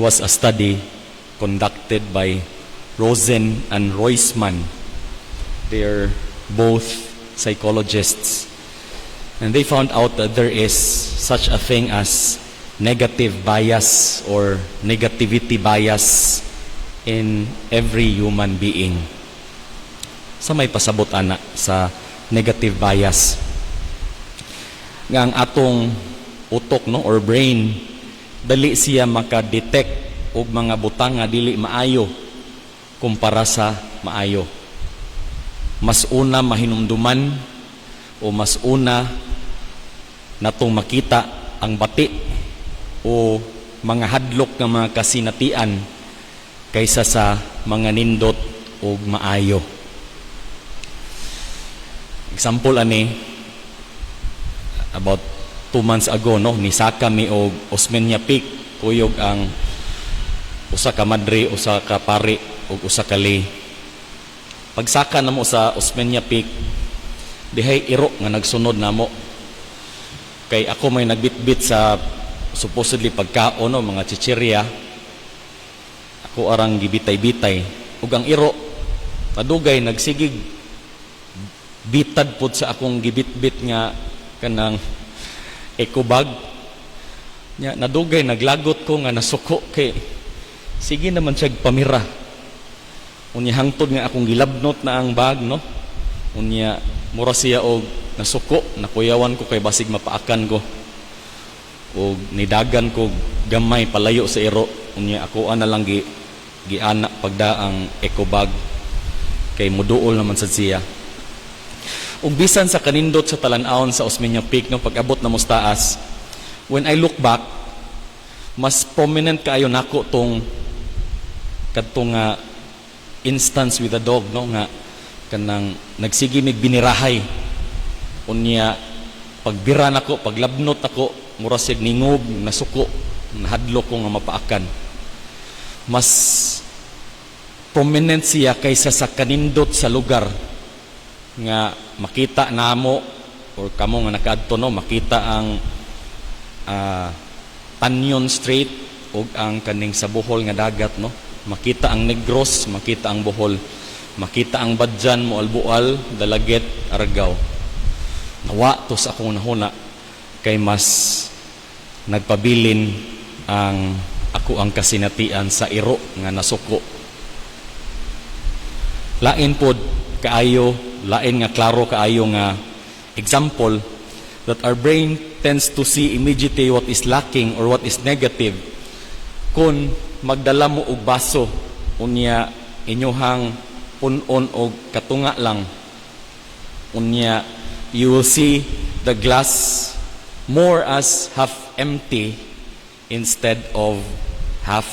Was a study conducted by Rosen and Roisman. They're both psychologists. And they found out that there is such a thing as negative bias or negativity bias in every human being. Sa may pasabot ana sa negative bias. Nga ang atong utok no or brain dali siya maka-detect og mga butang nga dili maayo kumpara sa maayo. Mas una mahinumduman o mas una natong makita ang bati o mga hadlok nga mga kasinatian kaysa sa mga nindot o maayo. Example ani, about 2 months ago no, nisaka mi og Osmeña Peak, kuyog ang usa ka madre, usa ka pari ug usa ka lay. Pagsaka namo sa Osmeña Peak, dihay iro nga nagsunod namo. Kay ako may nagbitbit sa supposedly pagkaon no, mga chichirya. Ako arang gibitay-bitay ug ang iro padugay nagsigig bitad pod sa akong gibitbit nga kanang eco bag. Nya nadugay naglagot ko nga nasuko kay sige naman siya pamira. Unya hangtod nga akong gilabnot na ang bag no. Unya mura siya og nasuko, nakuyawan ko kay basig mapaakan ko. Og nidagan ko gamay palayo sa iro. Unya ako ana lang giana pagda ang eco bag kay muduol naman sad siya. Ug bisan sa kanindot sa talan-awon sa Osmeña Peak no pag-abot na mustaas, when I look back, mas prominent kaayo nako tong kadtong instance with the dog no nga kanang nagsige mig binirahay. Unya pagbira nako, paglabnot ako, mura sig ningog, nasuko, nahadlok ko nga mapaakan. Mas prominent siya kaysa sa kanindot sa lugar nga makita namo or kamo nga nakaadto no, makita ang Tanyon Strait o ang kaning sa Bohol nga dagat no, makita ang Negros, makita ang Bohol, makita ang Badjan, Moalbual, Dalaget, Argao. Nawa to sa akong nahuna kay mas nagpabilin ang ako ang kasinatian sa iro nga nasuko. Lain pod kaayo, lain nga klaro kaayo nga example that our brain tends to see immediately what is lacking or what is negative. Kung magdala mo og baso unya inyohang punon og katunga lang, unya you will see the glass more as half empty instead of half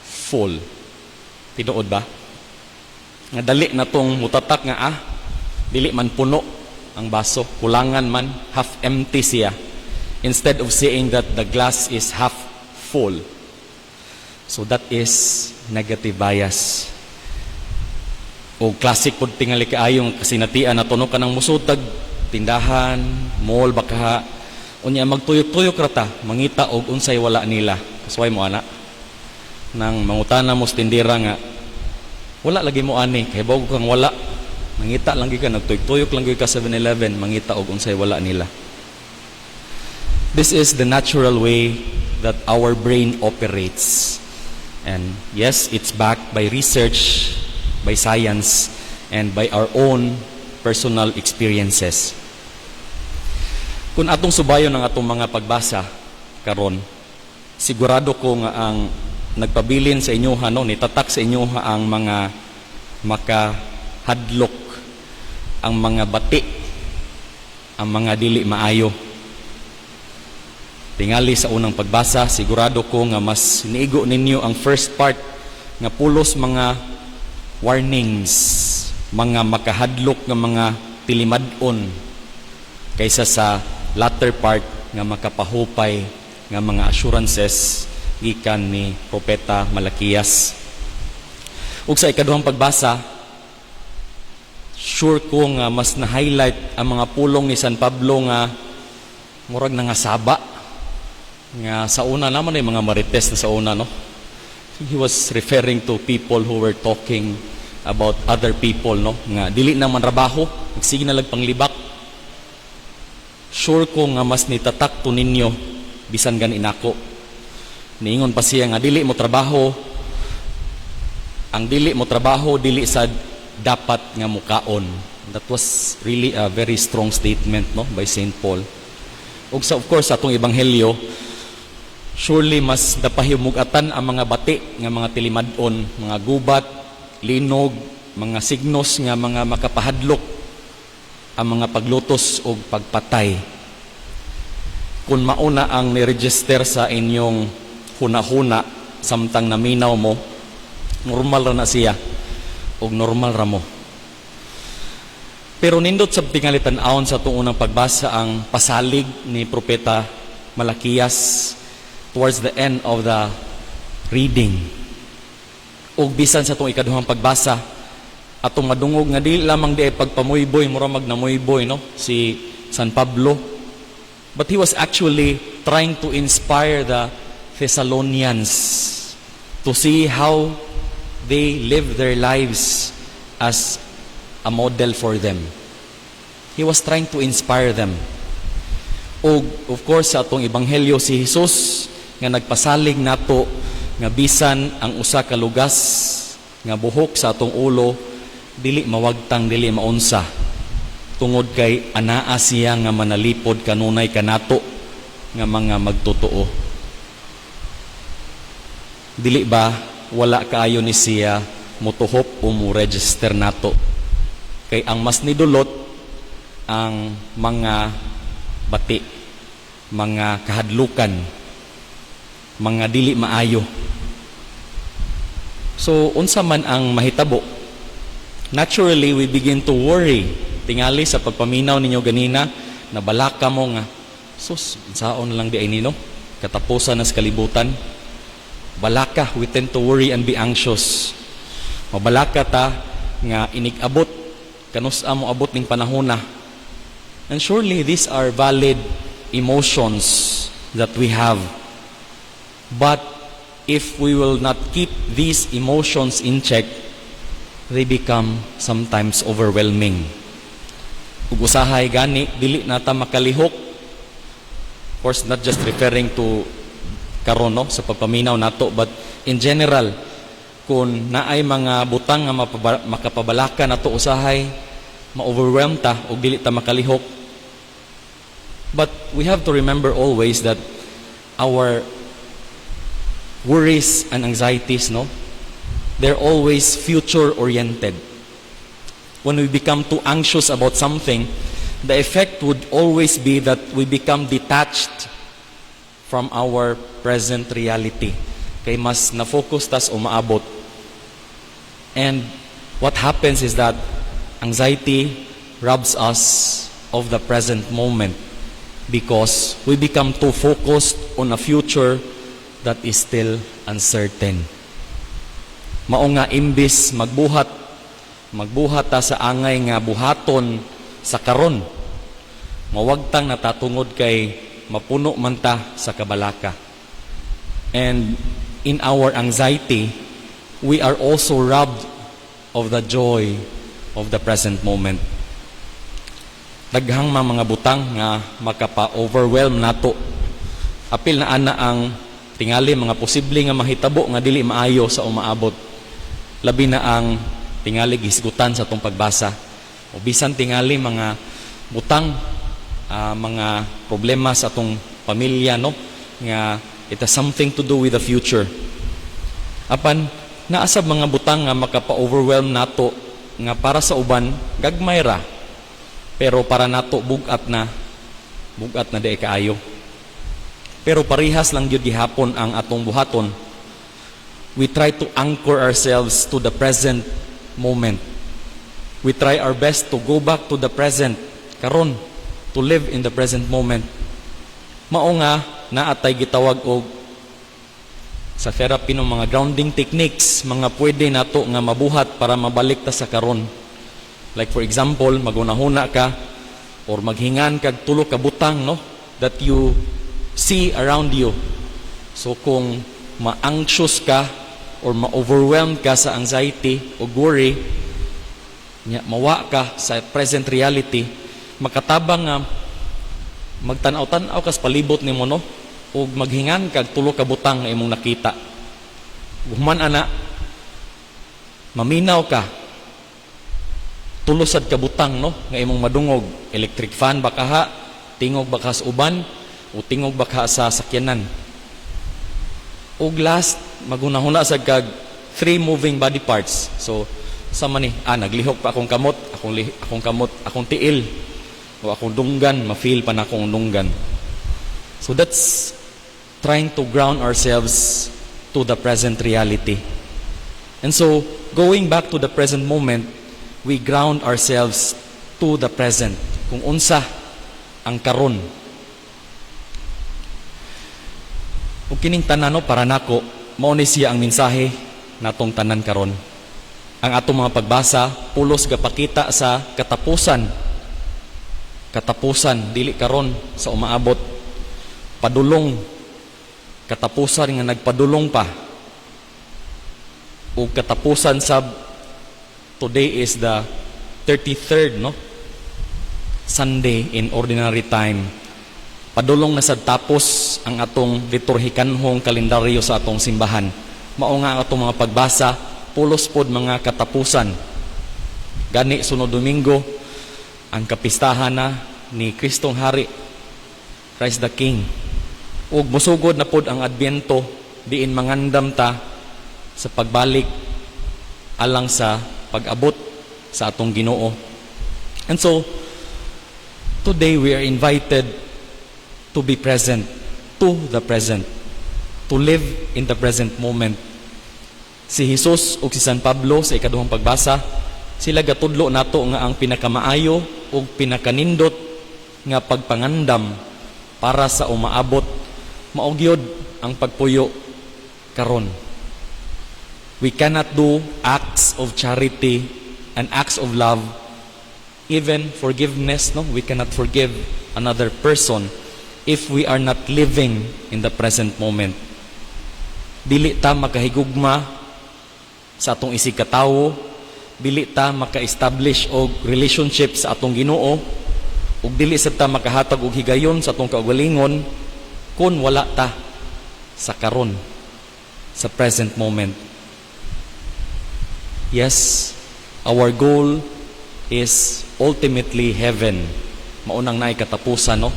full. Tinuod ba? Nga dali na tong mutatak nga dili man puno ang baso, kulangan man, half empty siya, instead of saying that the glass is half full. So that is negative bias. O classic pod tingali kaayong kasinatian na tuno ka ng musutag tindahan, mall baka unya magtuyok-tuyok rata, mangita og unsay wala nila. Kasway mo ana nang mangutana mo sa tindera nga wala lagi mo ani kay bago kang wala, mangita lang gyud ka, nagtuyok-tuyok lang gyud ka sa 7-Eleven, mangita og unsay wala nila. This is the natural way that our brain operates. And yes, it's backed by research, by science, and by our own personal experiences. Kung atong subayon ang atong mga pagbasa karon, sigurado ko nga ang nagpabilin sa inyo no, nitatak sa inyo ang mga makahadlok, ang mga bati, ang mga dili maayo. Tingali sa unang pagbasa, sigurado ko nga mas niigo ninyo ang first part nga pulos mga warnings, mga makahadlok nga mga tilimadon kaysa sa latter part nga makapahupay nga mga assurances gikan ni Propeta Malakias. Ug sa ikaduhang pagbasa, sure ko nga mas na-highlight ang mga pulong ni San Pablo nga murag nangasaba nga sa una naman ay mga marites na sa una no, he was referring to people who were talking about other people, no? Nga dili na man trabaho, magsige na lag panglibak. Sure ko nga mas nitatak to ninyo bisan gani nako. Niingon pa siya nga dili mo trabaho. Ang dili mo trabaho dili sad dapat nga mukaon. That was really a very strong statement, no, by St. Paul. Ug sa of course atong ebanghelyo, surely mas napahimugatan ang mga bati nga mga tilimadon, mga gubat, linog, mga signos nga mga makapahadlok ang mga paglutos o pagpatay. Kung mauna ang niregister sa inyong huna-huna samtang naminaw mo, normal ra na siya o normal ra mo. Pero nindot sa tingali tan-awon sa itong unang pagbasa ang pasalig ni Propeta Malakias towards the end of the reading. O bisan sa itong ikaduhang pagbasa, atong madungog nga di lamang di ay pagpamuyboy, mura magnamuyboy, no? Si San Pablo. But he was actually trying to inspire the Thessalonians to see how they live their lives as a model for them. He was trying to inspire them. O of course sa atong ebanghelyo si Jesus nga nagpasalig nato nga bisan ang usa ka lugas nga buhok sa atong ulo dili mawagtang dili maunsa tungod kay anaa siya nga manalipod kanunay kanato nga mga magtotoo. Dili ba wala kaayo ni siya motuhop o mo register nato? Kay ang mas nidulot ang mga bati, mga kahadlukan, mga dili maayo. So, unsa man ang mahitabo, naturally, we begin to worry. Tingali sa pagpaminaw ninyo ganina, nabalaka mo nga, sus, saon lang di ay nino, katapusan na sa kalibutan. Balaka, we tend to worry and be anxious. Mabalaka ta nga inig-abot, kanus-a mo abot ning panahona. And surely these are valid emotions that we have. But if we will not keep these emotions in check, they become sometimes overwhelming. Ug usahay gani dili nata makalihok. Of course, not just referring to karon, no, sa pagpaminaw nato, but in general, kung naay mga butang nga makapabalaka nato usahay, ma-overwhelm ta o dili ta makalihok. But we have to remember always that our worries and anxieties, no, they're always future-oriented. When we become too anxious about something, the effect would always be that we become detached from our present reality. Kay mas na-focus tas umaabot. And what happens is that anxiety robs us of the present moment because we become too focused on a future that is still uncertain. Mao nga imbis magbuhat ta sa angay nga buhaton sa karon, mawagtang natatungod kay mapuno man ta sa kabalaka. And in our anxiety, we are also robbed of the joy of the present moment. Daghang mga butang nga makapa-overwhelm nato. Apil na ana ang tingali mga posible nga mahitabo nga dili maayo sa umaabot. Labi na ang tingali gisgutan sa atong pagbasa. O bisan tingali mga butang, mga problema sa atong pamilya, no, nga it has something to do with the future. Apan naasab mga butang nga makapa-overwhelm nato nga para sa uban gagmay ra, pero para nato bugat na di kaayo. Pero parihas lang gyud gihapon ang atong buhaton. We try to anchor ourselves to the present moment. We try our best to go back to the present, karon, to live in the present moment. Mao nga naatay gitawag og sa therapy ng mga grounding techniques, mga pwede nato nga mabuhat para mabalik ta sa karon. Like for example, magunahuna ka or maghingan kag tulo ka butang, no, that you see around you. So kung ma-anxious ka or ma-overwhelmed ka sa anxiety o worry, mawa ka sa present reality, makatabang nga magtanaw-tanaw ka sa palibot nimo, no, o maghingan kag tulo ka butang nga imong nakita. Human ana, maminaw ka, tulusad ka butang, no, nga imong madungog. Electric fan baka ha, tingog baka sa uban, o tingog baka sa sakyanan. O last, magunahuna sa kag 3 moving body parts. So, sama ni, naglihok pa akong kamot, akong tiil, o akong dunggan, ma-feel pa na akong dunggan. So that's trying to ground ourselves to the present reality. And so, going back to the present moment, we ground ourselves to the present. Kung unsa ang karon. Kung kining tanan, para nako, mao ni siya ang mensahe natong tanan karon. Ang atong mga pagbasa, pulos gapakita sa katapusan, dili karon sa umaabot, padulong, katapusan nga nagpadulong pa, o katapusan sa today is the 33rd, no, Sunday in ordinary time. Padulong na sad tapos ang atong liturhikanhong kalendaryo sa atong simbahan. Mao nga ang atong mga pagbasa, pulos pod mga katapusan. Gani sunod Domingo ang kapistahan na ni Kristong Hari, Christ the King. Ug musugod na pod ang Adbyento, diin mangandam ta sa pagbalik alang sa pag-abot sa atong Ginoo. And so today we are invited to be present, to the present, to live in the present moment. Si Jesus o si San Pablo sa ikaduhang pagbasa, sila gatudlo nato nga ang pinakamaayo o pinakanindot nga pagpangandam para sa umaabot, maugyod ang pagpuyo karon. We cannot do acts of charity and acts of love, even forgiveness, no? We cannot forgive another person if we are not living in the present moment. Dili ta makahigugma sa atong isig katawo, dili ta maka-establish og relationship sa atong Ginoo, ug dili sa ta makahatag og higayon sa atong kaugalingon kung wala ta sa karon, sa present moment. Yes, our goal is ultimately heaven. Maunang naay katapusan, no?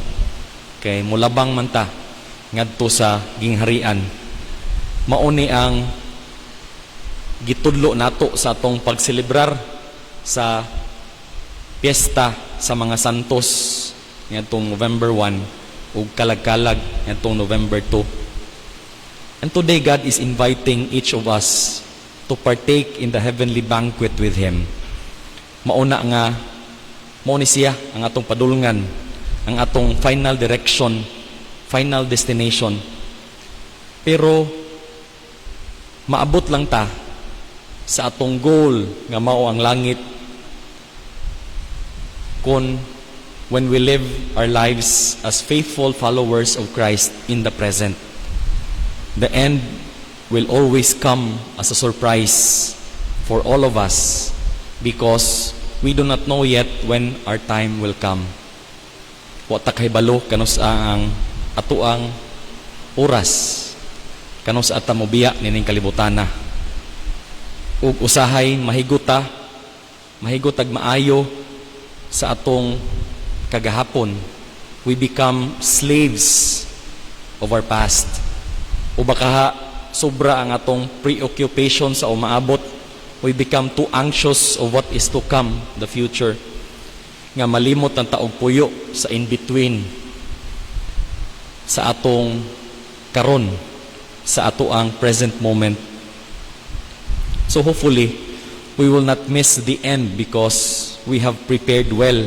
Kay mulabang man ta ngadto sa gingharian. Mao ni ang gitudlo nato sa atong pagselebrar sa piyesta sa mga santos ngadtong November 1 ug kalag-kalag ngadtong November 2. And today God is inviting each of us to partake in the heavenly banquet with Him. Mauna nga mao ni siya ang atong padulngan, ang atong final direction, final destination. Pero maabot lang ta sa atong goal nga mao ang langit when we live our lives as faithful followers of Christ in the present. The end will always come as a surprise for all of us because we do not know yet when our time will come. Wa ta kahibalo kanus ang atuang oras, kanus ata mobiya nining kalibutana. Ug usahay mahigutag maayo sa atong kagahapon. We become slaves of our past. O baka sobra ang atong preoccupation sa umaabot. We become too anxious of what is to come, the future. Nga malimot ang taog puyo sa in-between sa atong karon, sa ato ang present moment. So hopefully, we will not miss the end because we have prepared well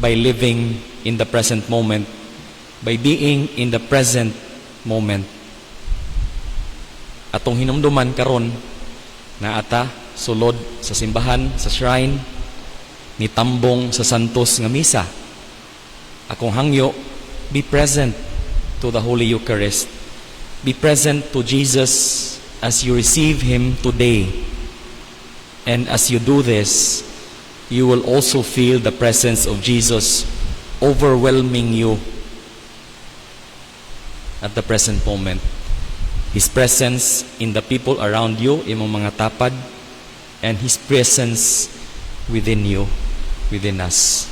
by living in the present moment, by being in the present moment. Atong hinumduman karon na ata sulod sa simbahan, sa shrine, nitambong sa santos nga misa. Akong hangyo, be present to the Holy Eucharist. Be present to Jesus as you receive Him today, and as you do this, you will also feel the presence of Jesus overwhelming you at the present moment. His presence in the people around you, imong mga tapad, and His presence within you, within us.